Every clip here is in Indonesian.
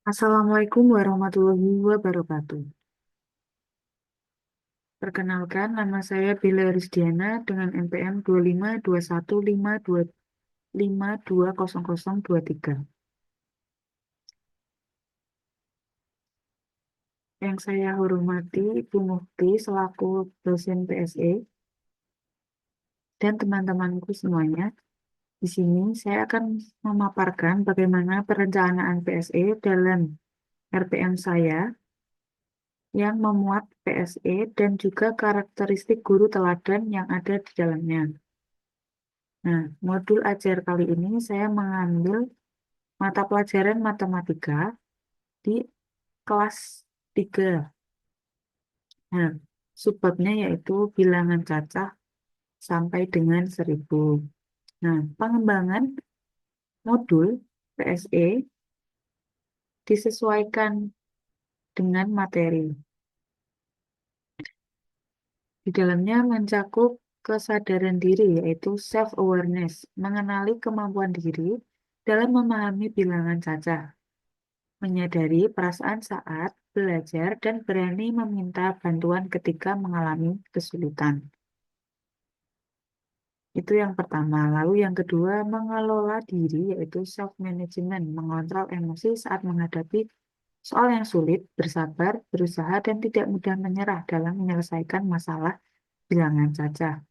Assalamualaikum warahmatullahi wabarakatuh. Perkenalkan, nama saya Bella Rizdiana dengan NPM 252152520023. Yang saya hormati Ibu Mufti selaku dosen PSE dan teman-temanku semuanya. Di sini saya akan memaparkan bagaimana perencanaan PSE dalam RPM saya yang memuat PSE dan juga karakteristik guru teladan yang ada di dalamnya. Nah, modul ajar kali ini saya mengambil mata pelajaran matematika di kelas 3. Nah, subbabnya yaitu bilangan cacah sampai dengan 1000. Nah, pengembangan modul PSE disesuaikan dengan materi. Di dalamnya mencakup kesadaran diri, yaitu self-awareness, mengenali kemampuan diri dalam memahami bilangan cacah, menyadari perasaan saat belajar, dan berani meminta bantuan ketika mengalami kesulitan. Itu yang pertama. Lalu yang kedua, mengelola diri, yaitu self-management, mengontrol emosi saat menghadapi soal yang sulit, bersabar, berusaha, dan tidak mudah menyerah dalam menyelesaikan masalah bilangan cacah.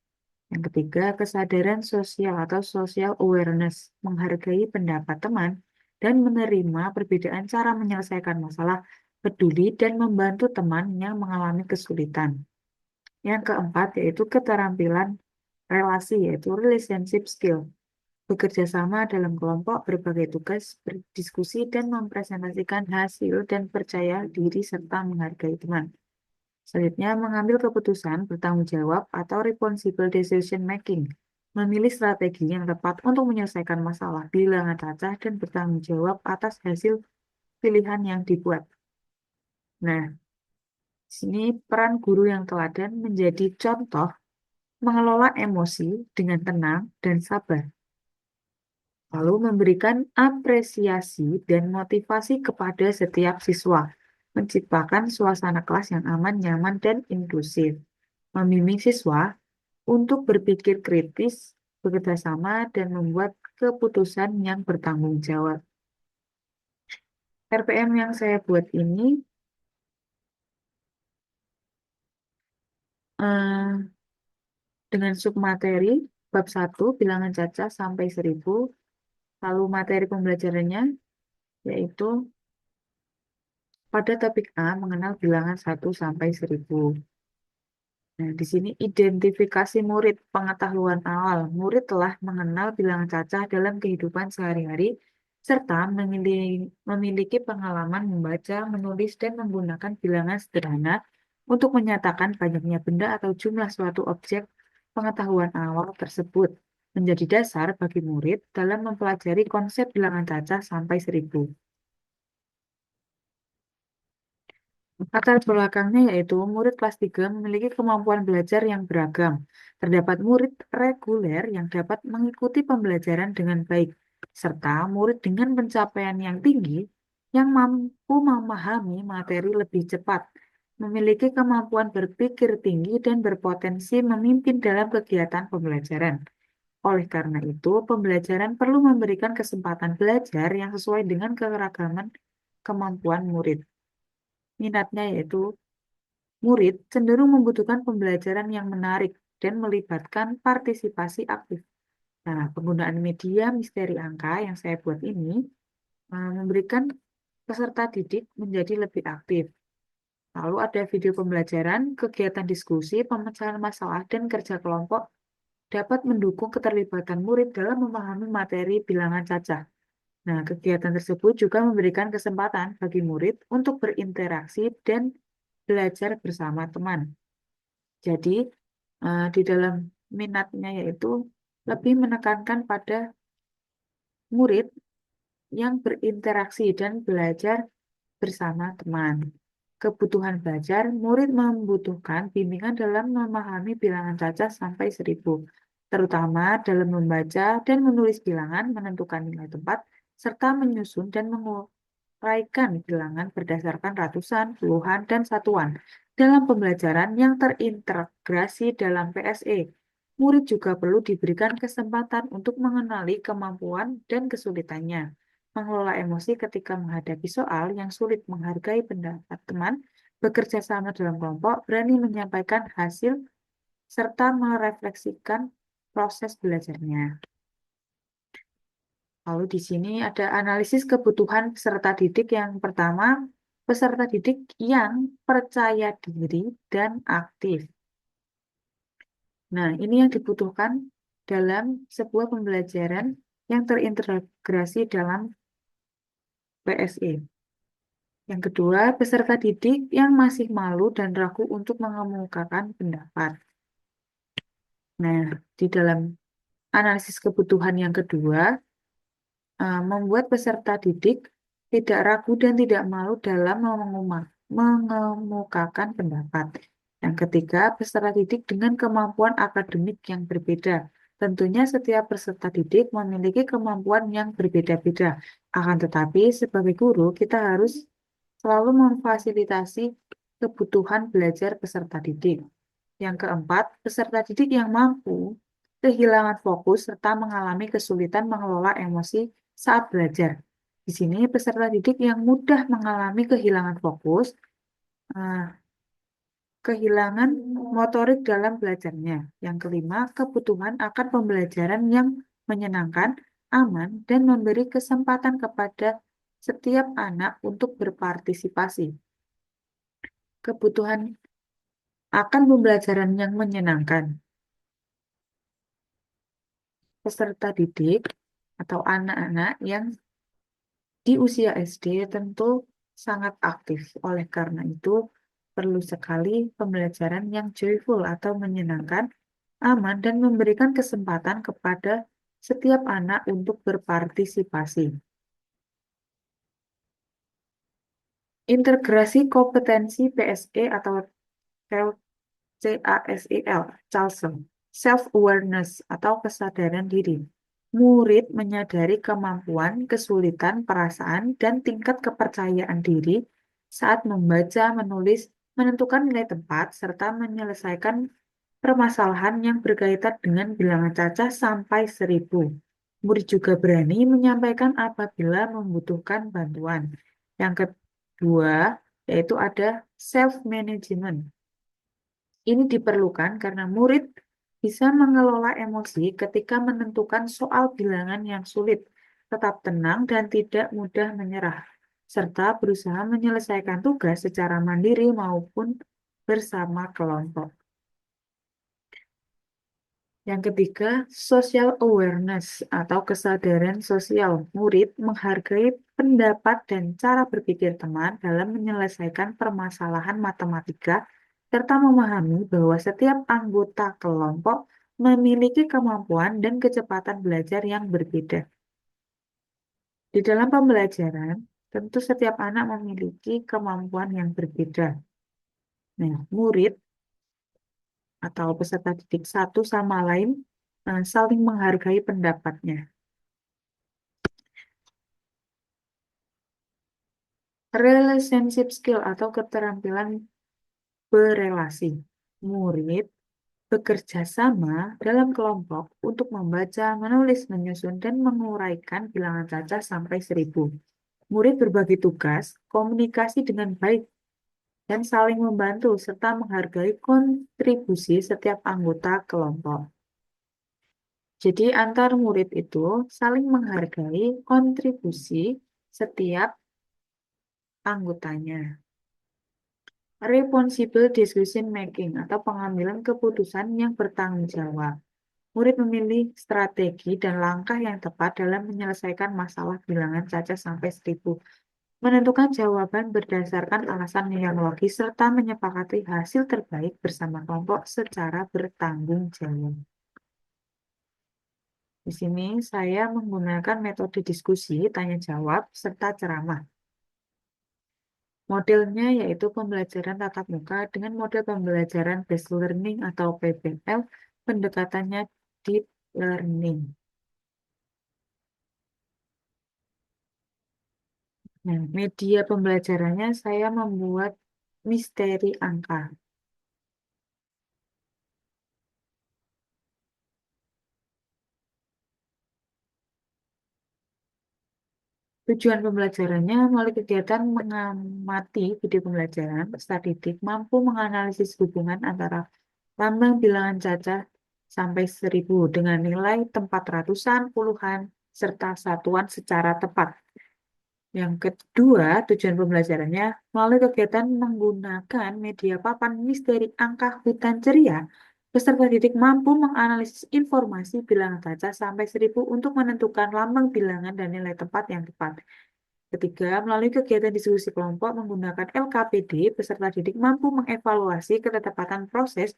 Yang ketiga, kesadaran sosial atau social awareness, menghargai pendapat teman dan menerima perbedaan cara menyelesaikan masalah, peduli dan membantu teman yang mengalami kesulitan. Yang keempat, yaitu keterampilan relasi, yaitu relationship skill, bekerja sama dalam kelompok, berbagai tugas, berdiskusi, dan mempresentasikan hasil dan percaya diri serta menghargai teman. Selanjutnya, mengambil keputusan bertanggung jawab atau responsible decision making, memilih strategi yang tepat untuk menyelesaikan masalah bilangan cacah dan bertanggung jawab atas hasil pilihan yang dibuat. Nah, di sini peran guru yang teladan menjadi contoh mengelola emosi dengan tenang dan sabar, lalu memberikan apresiasi dan motivasi kepada setiap siswa, menciptakan suasana kelas yang aman, nyaman, dan inklusif, membimbing siswa untuk berpikir kritis, bekerja sama, dan membuat keputusan yang bertanggung jawab. RPM yang saya buat ini eh, dengan submateri bab 1 bilangan cacah sampai 1000, lalu materi pembelajarannya yaitu pada topik A mengenal bilangan 1 sampai 1000. Nah, di sini identifikasi murid, pengetahuan awal. Murid telah mengenal bilangan cacah dalam kehidupan sehari-hari, serta memiliki pengalaman membaca, menulis, dan menggunakan bilangan sederhana untuk menyatakan banyaknya benda atau jumlah suatu objek. Pengetahuan awal tersebut menjadi dasar bagi murid dalam mempelajari konsep bilangan cacah sampai 1000. Latar belakangnya yaitu murid kelas 3 memiliki kemampuan belajar yang beragam. Terdapat murid reguler yang dapat mengikuti pembelajaran dengan baik, serta murid dengan pencapaian yang tinggi yang mampu memahami materi lebih cepat, memiliki kemampuan berpikir tinggi dan berpotensi memimpin dalam kegiatan pembelajaran. Oleh karena itu, pembelajaran perlu memberikan kesempatan belajar yang sesuai dengan keragaman kemampuan murid. Minatnya yaitu murid cenderung membutuhkan pembelajaran yang menarik dan melibatkan partisipasi aktif. Nah, penggunaan media misteri angka yang saya buat ini memberikan peserta didik menjadi lebih aktif. Lalu ada video pembelajaran, kegiatan diskusi, pemecahan masalah, dan kerja kelompok dapat mendukung keterlibatan murid dalam memahami materi bilangan cacah. Nah, kegiatan tersebut juga memberikan kesempatan bagi murid untuk berinteraksi dan belajar bersama teman. Jadi, di dalam minatnya yaitu lebih menekankan pada murid yang berinteraksi dan belajar bersama teman. Kebutuhan belajar, murid membutuhkan bimbingan dalam memahami bilangan cacah sampai 1000, terutama dalam membaca dan menulis bilangan, menentukan nilai tempat, serta menyusun dan menguraikan bilangan berdasarkan ratusan, puluhan, dan satuan dalam pembelajaran yang terintegrasi dalam PSE. Murid juga perlu diberikan kesempatan untuk mengenali kemampuan dan kesulitannya, mengelola emosi ketika menghadapi soal yang sulit, menghargai pendapat teman, bekerja sama dalam kelompok, berani menyampaikan hasil, serta merefleksikan proses belajarnya. Lalu di sini ada analisis kebutuhan peserta didik yang pertama, peserta didik yang percaya diri dan aktif. Nah, ini yang dibutuhkan dalam sebuah pembelajaran yang terintegrasi dalam PSE. Yang kedua, peserta didik yang masih malu dan ragu untuk mengemukakan pendapat. Nah, di dalam analisis kebutuhan yang kedua, membuat peserta didik tidak ragu dan tidak malu dalam mengemukakan pendapat. Yang ketiga, peserta didik dengan kemampuan akademik yang berbeda. Tentunya setiap peserta didik memiliki kemampuan yang berbeda-beda. Akan tetapi, sebagai guru, kita harus selalu memfasilitasi kebutuhan belajar peserta didik. Yang keempat, peserta didik yang mampu kehilangan fokus serta mengalami kesulitan mengelola emosi saat belajar. Di sini peserta didik yang mudah mengalami kehilangan fokus, eh, kehilangan motorik dalam belajarnya. Yang kelima, kebutuhan akan pembelajaran yang menyenangkan, aman, dan memberi kesempatan kepada setiap anak untuk berpartisipasi. Kebutuhan akan pembelajaran yang menyenangkan. Peserta didik atau anak-anak yang di usia SD tentu sangat aktif. Oleh karena itu, perlu sekali pembelajaran yang joyful atau menyenangkan, aman, dan memberikan kesempatan kepada setiap anak untuk berpartisipasi. Integrasi kompetensi PSE atau CASEL, CALSEM, self-awareness atau kesadaran diri. Murid menyadari kemampuan, kesulitan, perasaan, dan tingkat kepercayaan diri saat membaca, menulis, menentukan nilai tepat, serta menyelesaikan permasalahan yang berkaitan dengan bilangan cacah sampai 1000. Murid juga berani menyampaikan apabila membutuhkan bantuan. Yang kedua, yaitu ada self-management. Ini diperlukan karena murid bisa mengelola emosi ketika menentukan soal bilangan yang sulit, tetap tenang dan tidak mudah menyerah, serta berusaha menyelesaikan tugas secara mandiri maupun bersama kelompok. Yang ketiga, social awareness atau kesadaran sosial. Murid menghargai pendapat dan cara berpikir teman dalam menyelesaikan permasalahan matematika, serta memahami bahwa setiap anggota kelompok memiliki kemampuan dan kecepatan belajar yang berbeda. Di dalam pembelajaran, tentu setiap anak memiliki kemampuan yang berbeda. Nah, murid atau peserta didik satu sama lain saling menghargai pendapatnya. Relationship skill atau keterampilan berelasi. Murid bekerja sama dalam kelompok untuk membaca, menulis, menyusun, dan menguraikan bilangan cacah sampai 1000. Murid berbagi tugas, komunikasi dengan baik, dan saling membantu serta menghargai kontribusi setiap anggota kelompok. Jadi antar murid itu saling menghargai kontribusi setiap anggotanya. Responsible decision making atau pengambilan keputusan yang bertanggung jawab. Murid memilih strategi dan langkah yang tepat dalam menyelesaikan masalah bilangan cacah sampai 1000. Menentukan jawaban berdasarkan alasan yang logis serta menyepakati hasil terbaik bersama kelompok secara bertanggung jawab. Di sini saya menggunakan metode diskusi, tanya jawab, serta ceramah. Modelnya yaitu pembelajaran tatap muka dengan model pembelajaran based learning atau PBL, pendekatannya deep learning. Nah, media pembelajarannya saya membuat misteri angka. Tujuan pembelajarannya melalui kegiatan mengamati video pembelajaran, peserta didik mampu menganalisis hubungan antara lambang bilangan cacah sampai 1.000 dengan nilai tempat ratusan, puluhan, serta satuan secara tepat. Yang kedua, tujuan pembelajarannya melalui kegiatan menggunakan media papan misteri angka hutan ceria, peserta didik mampu menganalisis informasi bilangan cacah sampai 1.000 untuk menentukan lambang bilangan dan nilai tempat yang tepat. Ketiga, melalui kegiatan diskusi kelompok menggunakan LKPD, peserta didik mampu mengevaluasi ketepatan proses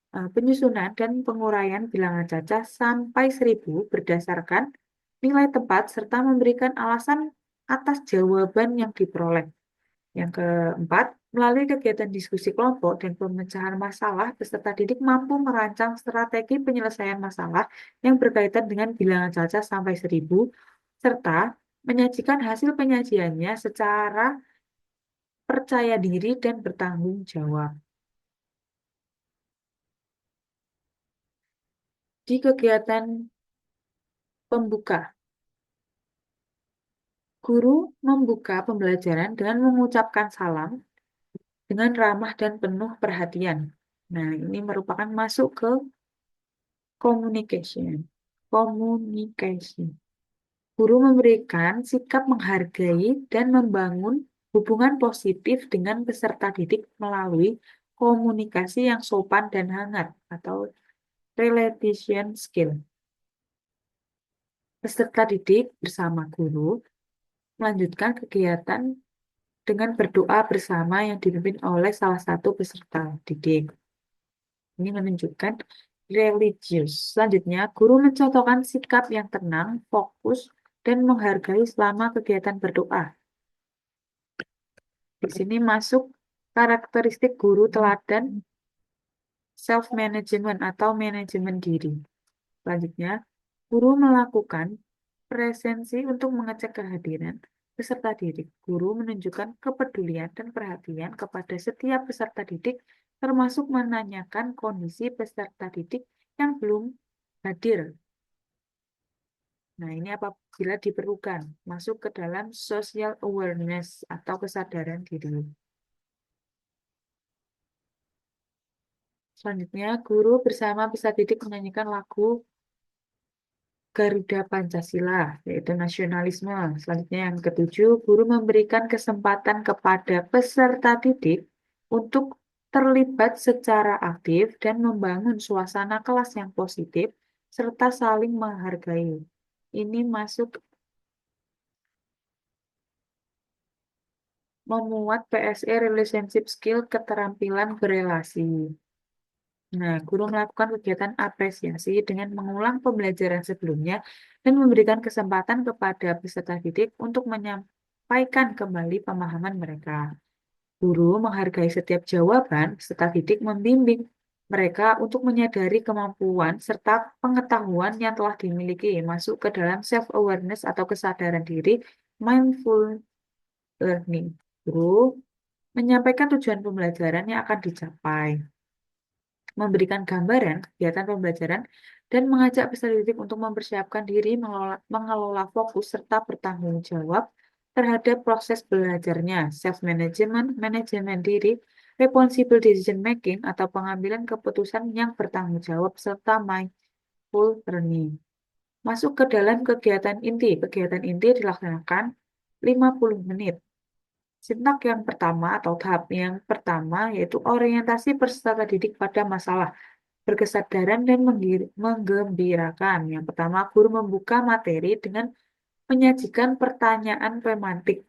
penyusunan dan penguraian bilangan cacah sampai 1.000 berdasarkan nilai tepat serta memberikan alasan atas jawaban yang diperoleh. Yang keempat, melalui kegiatan diskusi kelompok dan pemecahan masalah, peserta didik mampu merancang strategi penyelesaian masalah yang berkaitan dengan bilangan cacah sampai 1.000 serta menyajikan hasil penyajiannya secara percaya diri dan bertanggung jawab. Di kegiatan pembuka, guru membuka pembelajaran dengan mengucapkan salam dengan ramah dan penuh perhatian. Nah, ini merupakan masuk ke communication. Komunikasi. Guru memberikan sikap menghargai dan membangun hubungan positif dengan peserta didik melalui komunikasi yang sopan dan hangat atau relation skill. Peserta didik bersama guru melanjutkan kegiatan dengan berdoa bersama yang dipimpin oleh salah satu peserta didik. Ini menunjukkan religius. Selanjutnya, guru mencontohkan sikap yang tenang, fokus, dan menghargai selama kegiatan berdoa. Di sini masuk karakteristik guru teladan self-management atau manajemen diri. Selanjutnya, guru melakukan presensi untuk mengecek kehadiran peserta didik. Guru menunjukkan kepedulian dan perhatian kepada setiap peserta didik, termasuk menanyakan kondisi peserta didik yang belum hadir. Nah, ini apabila diperlukan, masuk ke dalam social awareness atau kesadaran diri. Selanjutnya, guru bersama peserta didik menyanyikan lagu Garuda Pancasila, yaitu nasionalisme. Selanjutnya yang ketujuh, guru memberikan kesempatan kepada peserta didik untuk terlibat secara aktif dan membangun suasana kelas yang positif serta saling menghargai. Ini masuk memuat PSE Relationship Skill keterampilan berelasi. Nah, guru melakukan kegiatan apresiasi dengan mengulang pembelajaran sebelumnya dan memberikan kesempatan kepada peserta didik untuk menyampaikan kembali pemahaman mereka. Guru menghargai setiap jawaban, peserta didik membimbing mereka untuk menyadari kemampuan serta pengetahuan yang telah dimiliki masuk ke dalam self-awareness atau kesadaran diri, mindful learning. Guru menyampaikan tujuan pembelajaran yang akan dicapai, memberikan gambaran kegiatan pembelajaran, dan mengajak peserta didik untuk mempersiapkan diri mengelola fokus serta bertanggung jawab terhadap proses belajarnya, self-management, manajemen diri, responsible decision making, atau pengambilan keputusan yang bertanggung jawab, serta mindful learning. Masuk ke dalam kegiatan inti. Kegiatan inti dilaksanakan 50 menit. Sintak yang pertama atau tahap yang pertama yaitu orientasi peserta didik pada masalah berkesadaran dan menggembirakan. Yang pertama, guru membuka materi dengan menyajikan pertanyaan pemantik.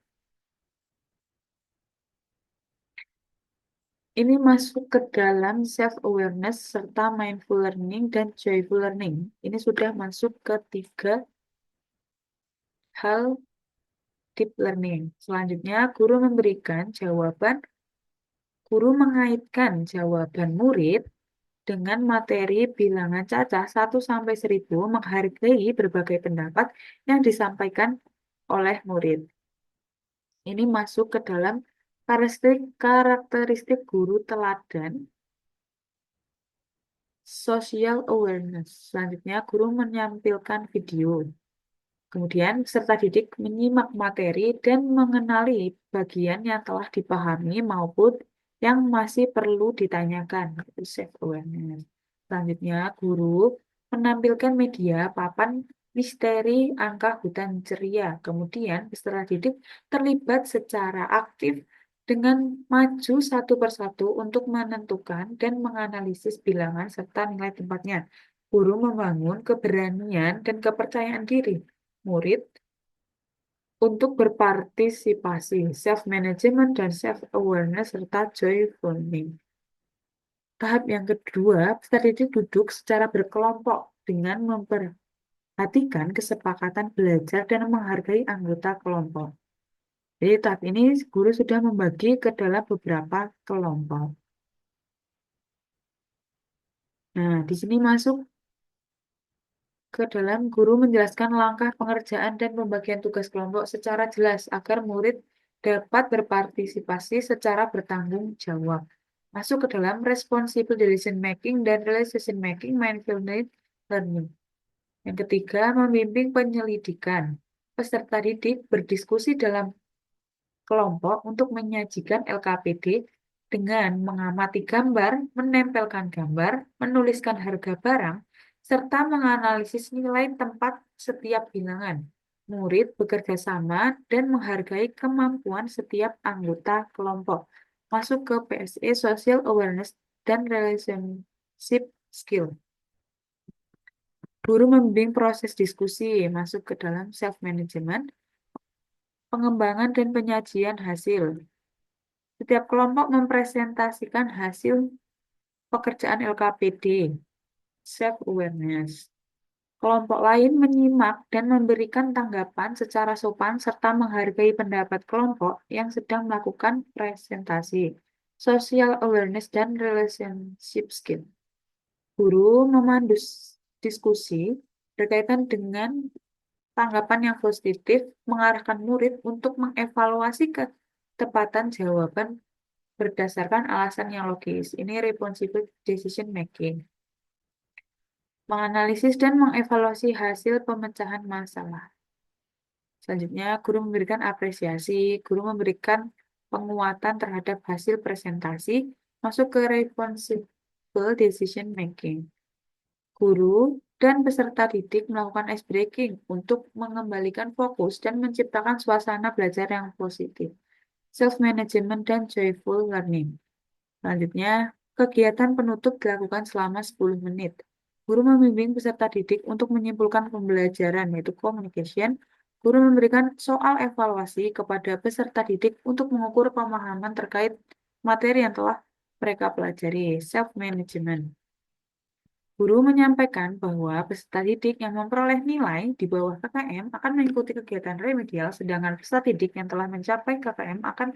Ini masuk ke dalam self-awareness serta mindful learning dan joyful learning. Ini sudah masuk ke 3 hal deep learning. Selanjutnya, guru mengaitkan jawaban murid dengan materi bilangan cacah 1 sampai 1.000, menghargai berbagai pendapat yang disampaikan oleh murid. Ini masuk ke dalam karakteristik guru teladan, social awareness. Selanjutnya, guru menampilkan video. Kemudian, peserta didik menyimak materi dan mengenali bagian yang telah dipahami maupun yang masih perlu ditanyakan. Itu self awareness. Selanjutnya, guru menampilkan media papan misteri angka hutan ceria. Kemudian, peserta didik terlibat secara aktif dengan maju satu persatu untuk menentukan dan menganalisis bilangan serta nilai tempatnya. Guru membangun keberanian dan kepercayaan diri murid untuk berpartisipasi, self-management dan self-awareness, serta joyful learning. Tahap yang kedua, peserta didik duduk secara berkelompok dengan memperhatikan kesepakatan belajar dan menghargai anggota kelompok. Jadi tahap ini guru sudah membagi ke dalam beberapa kelompok. Nah, di sini masuk ke dalam guru menjelaskan langkah pengerjaan dan pembagian tugas kelompok secara jelas agar murid dapat berpartisipasi secara bertanggung jawab. Masuk ke dalam responsible decision making dan relationship making mindfulness learning. Yang ketiga, membimbing penyelidikan. Peserta didik berdiskusi dalam kelompok untuk menyajikan LKPD dengan mengamati gambar, menempelkan gambar, menuliskan harga barang, serta menganalisis nilai tempat setiap bilangan. Murid bekerja sama dan menghargai kemampuan setiap anggota kelompok. Masuk ke PSE Social Awareness dan Relationship Skill. Guru membimbing proses diskusi, masuk ke dalam self-management, pengembangan dan penyajian hasil. Setiap kelompok mempresentasikan hasil pekerjaan LKPD, self-awareness. Kelompok lain menyimak dan memberikan tanggapan secara sopan serta menghargai pendapat kelompok yang sedang melakukan presentasi, social awareness dan relationship skill. Guru memandu diskusi berkaitan dengan tanggapan yang positif, mengarahkan murid untuk mengevaluasi ketepatan jawaban berdasarkan alasan yang logis. Ini responsible decision making. Menganalisis dan mengevaluasi hasil pemecahan masalah. Selanjutnya, guru memberikan apresiasi, guru memberikan penguatan terhadap hasil presentasi, masuk ke responsible decision making. Guru dan peserta didik melakukan ice breaking untuk mengembalikan fokus dan menciptakan suasana belajar yang positif. Self-management dan joyful learning. Selanjutnya, kegiatan penutup dilakukan selama 10 menit. Guru membimbing peserta didik untuk menyimpulkan pembelajaran, yaitu communication. Guru memberikan soal evaluasi kepada peserta didik untuk mengukur pemahaman terkait materi yang telah mereka pelajari, self-management. Guru menyampaikan bahwa peserta didik yang memperoleh nilai di bawah KKM akan mengikuti kegiatan remedial, sedangkan peserta didik yang telah mencapai KKM akan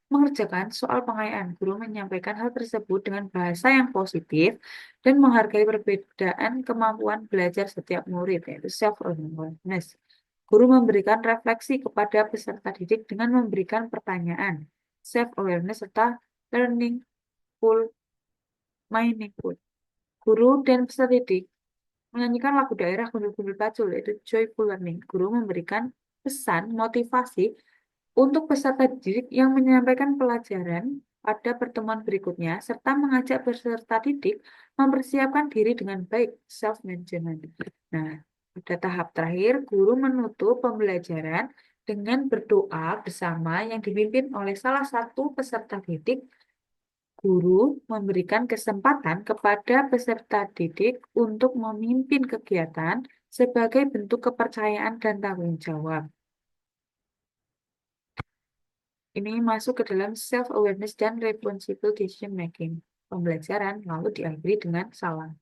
mengerjakan soal pengayaan. Guru menyampaikan hal tersebut dengan bahasa yang positif dan menghargai perbedaan kemampuan belajar setiap murid, yaitu self-awareness. Guru memberikan refleksi kepada peserta didik dengan memberikan pertanyaan, self-awareness serta learning full meaningful. Guru dan peserta didik menyanyikan lagu daerah Gundul-Gundul Pacul, yaitu Joyful Learning. Guru memberikan pesan motivasi untuk peserta didik yang menyampaikan pelajaran pada pertemuan berikutnya, serta mengajak peserta didik mempersiapkan diri dengan baik, self-management. Nah, pada tahap terakhir, guru menutup pembelajaran dengan berdoa bersama yang dipimpin oleh salah satu peserta didik. Guru memberikan kesempatan kepada peserta didik untuk memimpin kegiatan sebagai bentuk kepercayaan dan tanggung jawab. Ini masuk ke dalam self-awareness dan responsible decision making. Pembelajaran lalu diakhiri dengan salam.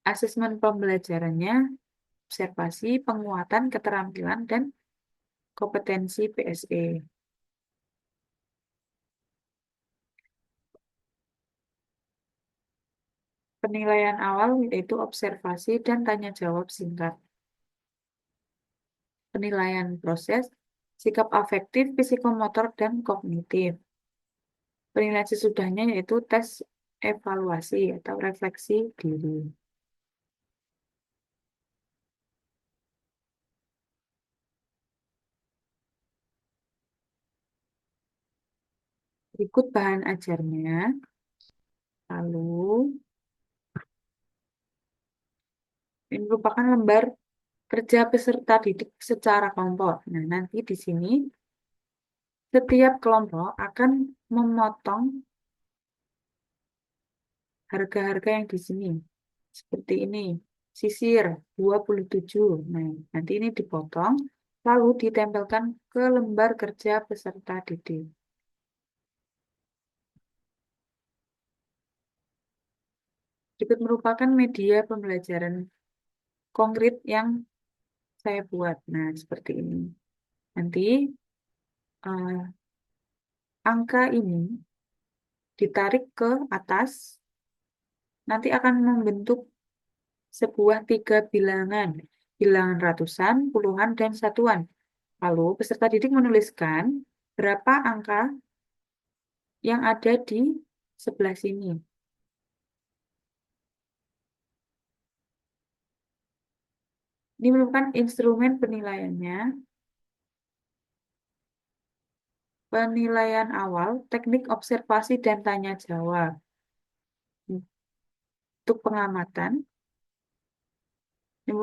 Asesmen pembelajarannya, observasi, penguatan, keterampilan, dan kompetensi PSE. Penilaian awal yaitu observasi dan tanya jawab singkat. penilaian proses, sikap afektif, psikomotor, dan kognitif. Penilaian sesudahnya yaitu tes evaluasi atau refleksi diri. Berikut bahan ajarnya. Lalu, ini merupakan lembar kerja peserta didik secara kelompok. Nah, nanti di sini setiap kelompok akan memotong harga-harga yang di sini. Seperti ini. Sisir 27. Nah, nanti ini dipotong, lalu ditempelkan ke lembar kerja peserta didik. Berikut merupakan media pembelajaran konkret yang saya buat. Nah, seperti ini. Nanti eh, angka ini ditarik ke atas, nanti akan membentuk sebuah tiga bilangan. Bilangan ratusan, puluhan, dan satuan. Lalu peserta didik menuliskan berapa angka yang ada di sebelah sini. Ini merupakan instrumen penilaiannya. Penilaian awal, teknik observasi dan tanya jawab. Untuk pengamatan, ini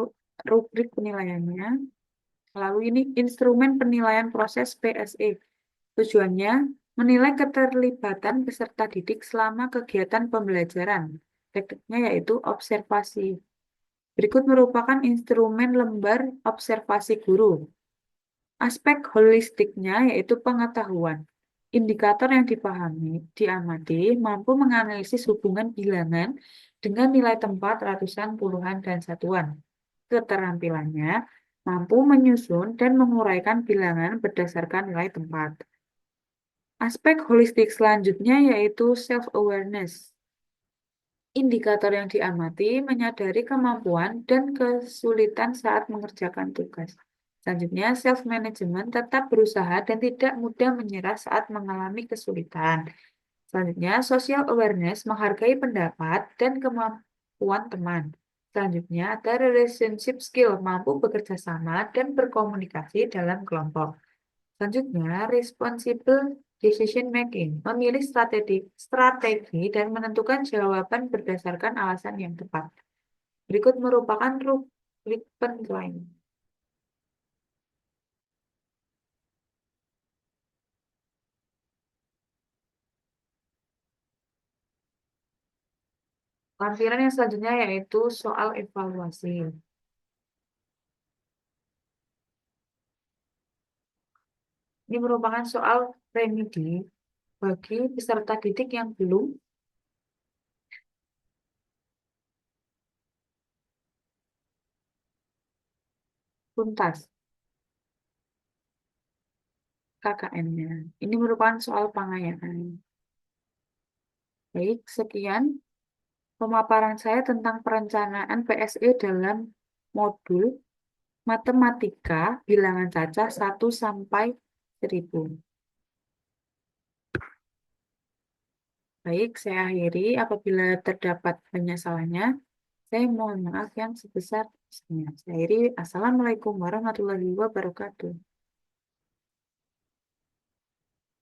rubrik penilaiannya. Lalu ini instrumen penilaian proses PSE. Tujuannya menilai keterlibatan peserta didik selama kegiatan pembelajaran. Tekniknya yaitu observasi. Berikut merupakan instrumen lembar observasi guru. Aspek holistiknya yaitu pengetahuan. Indikator yang dipahami, diamati, mampu menganalisis hubungan bilangan dengan nilai tempat, ratusan, puluhan, dan satuan. Keterampilannya mampu menyusun dan menguraikan bilangan berdasarkan nilai tempat. Aspek holistik selanjutnya yaitu self-awareness. Indikator yang diamati menyadari kemampuan dan kesulitan saat mengerjakan tugas. Selanjutnya, self-management tetap berusaha dan tidak mudah menyerah saat mengalami kesulitan. Selanjutnya, social awareness menghargai pendapat dan kemampuan teman. Selanjutnya, ada relationship skill, mampu bekerja sama dan berkomunikasi dalam kelompok. Selanjutnya, responsible decision making, memilih strategi dan menentukan jawaban berdasarkan alasan yang tepat. Berikut merupakan rubrik penilaian. Lampiran yang selanjutnya yaitu soal evaluasi. Ini merupakan soal remedi bagi peserta didik yang belum tuntas KKN-nya. Ini merupakan soal pengayaan. Baik, sekian pemaparan saya tentang perencanaan PSE dalam modul Matematika bilangan cacah 1 sampai 1000. Baik, saya akhiri. Apabila terdapat penyesalannya, saya mohon maaf yang sebesar-besarnya. Saya akhiri. Assalamualaikum warahmatullahi wabarakatuh.